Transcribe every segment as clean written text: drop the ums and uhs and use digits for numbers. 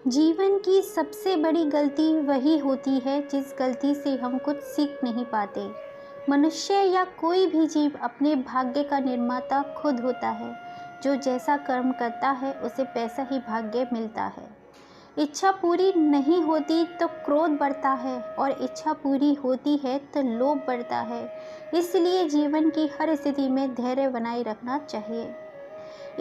जीवन की सबसे बड़ी गलती वही होती है जिस गलती से हम कुछ सीख नहीं पाते। मनुष्य या कोई भी जीव अपने भाग्य का निर्माता खुद होता है। जो जैसा कर्म करता है उसे वैसा ही भाग्य मिलता है। इच्छा पूरी नहीं होती तो क्रोध बढ़ता है और इच्छा पूरी होती है तो लोभ बढ़ता है। इसलिए जीवन की हर स्थिति में धैर्य बनाए रखना चाहिए।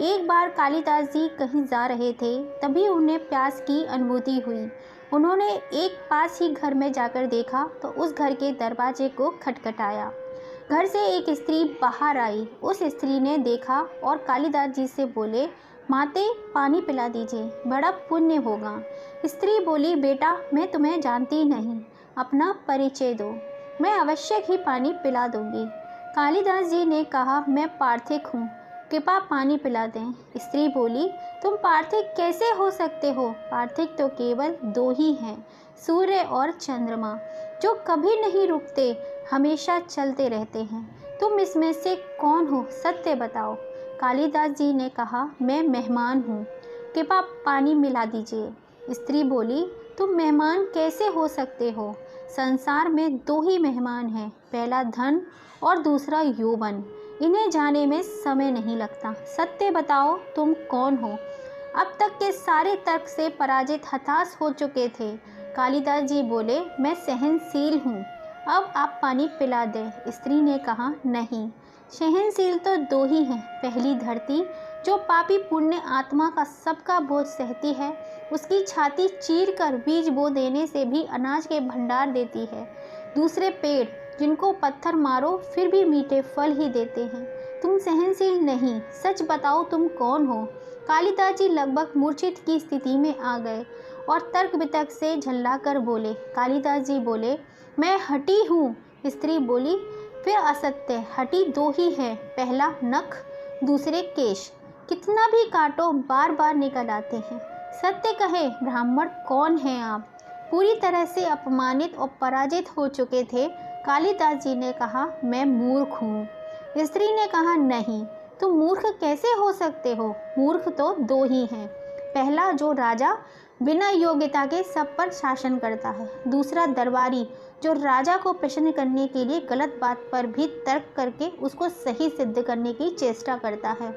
एक बार कालिदास जी कहीं जा रहे थे, तभी उन्हें प्यास की अनुभूति हुई। उन्होंने एक पास ही घर में जाकर देखा तो उस घर के दरवाजे को खटखटाया। घर से एक स्त्री बाहर आई। उस स्त्री ने देखा और कालिदास जी से बोले, माते पानी पिला दीजिए, बड़ा पुण्य होगा। स्त्री बोली, बेटा मैं तुम्हें जानती नहीं, अपना परिचय दो, मैं अवश्य ही पानी पिला दूंगी। कालिदास जी ने कहा, मैं पार्थिक हूँ, कृपा पानी पिला दें। स्त्री बोली, तुम पार्थिक कैसे हो सकते हो? पार्थिक तो केवल दो ही हैं, सूर्य और चंद्रमा, जो कभी नहीं रुकते, हमेशा चलते रहते हैं। तुम इसमें से कौन हो, सत्य बताओ। कालिदास जी ने कहा, मैं मेहमान हूँ, कृपा पानी मिला दीजिए। स्त्री बोली, तुम मेहमान कैसे हो सकते हो? संसार में दो ही मेहमान हैं, पहला धन और दूसरा यौवन। इन्हें जाने में समय नहीं लगता। सत्य बताओ, तुम कौन हो? अब तक के सारे तर्क से पराजित हताश हो चुके थे। कालिदास जी बोले, मैं सहनशील हूँ, अब आप पानी पिला दें। स्त्री ने कहा, नहीं, सहनशील तो दो ही हैं। पहली धरती, जो पापी पुण्य आत्मा का सबका बोझ सहती है, उसकी छाती चीर कर बीज बो देने से भी अनाज के भंडार देती है। दूसरे पेड़, जिनको पत्थर मारो फिर भी मीठे फल ही देते हैं। तुम सहनशील नहीं, सच बताओ तुम कौन हो? कालिदास जी लगभग मूर्छित की स्थिति में आ गए और तर्क वितर्क से झल्लाकर बोले। कालिदास जी बोले, मैं हठी हूँ। स्त्री बोली, फिर असत्य, हठी दो ही है, पहला नख, दूसरे केश, कितना भी काटो बार बार निकल आते हैं। सत्य कहे, ब्राह्मण कौन हैं आप? पूरी तरह से अपमानित और पराजित हो चुके थे। कालिदास जी ने कहा, मैं मूर्ख हूँ। स्त्री ने कहा, नहीं, तुम मूर्ख कैसे हो सकते हो? मूर्ख तो दो ही हैं, पहला जो राजा बिना योग्यता के सब पर शासन करता है, दूसरा दरबारी, जो राजा को प्रसन्न करने के लिए गलत बात पर भी तर्क करके उसको सही सिद्ध करने की चेष्टा करता है।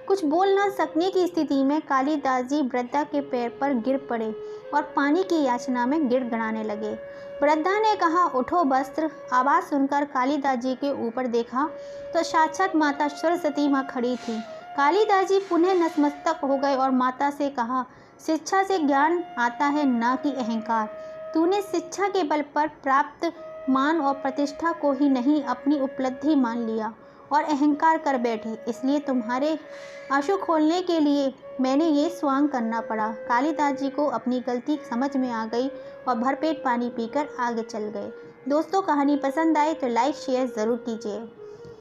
कुछ बोल न सकने की स्थिति में कालिदास जी वृद्धा के पैर पर गिर पड़े और पानी की याचना में गिड़गिड़ाने लगे। वृद्धा ने कहा, उठो वस्त्र। आवाज़ सुनकर कालिदास जी के ऊपर देखा तो साक्षात माता सरस्वती माँ खड़ी थी। कालिदास जी पुनः नतमस्तक हो गए और माता से कहा, शिक्षा से ज्ञान आता है, ना कि अहंकार। तूने शिक्षा के बल पर प्राप्त मान और प्रतिष्ठा को ही नहीं अपनी उपलब्धि मान लिया और अहंकार कर बैठे, इसलिए तुम्हारे आंसू खोलने के लिए मैंने ये स्वांग करना पड़ा। कालिदास जी को अपनी गलती समझ में आ गई और भरपेट पानी पीकर आगे चल गए। दोस्तों, कहानी पसंद आए तो लाइक शेयर ज़रूर कीजिए।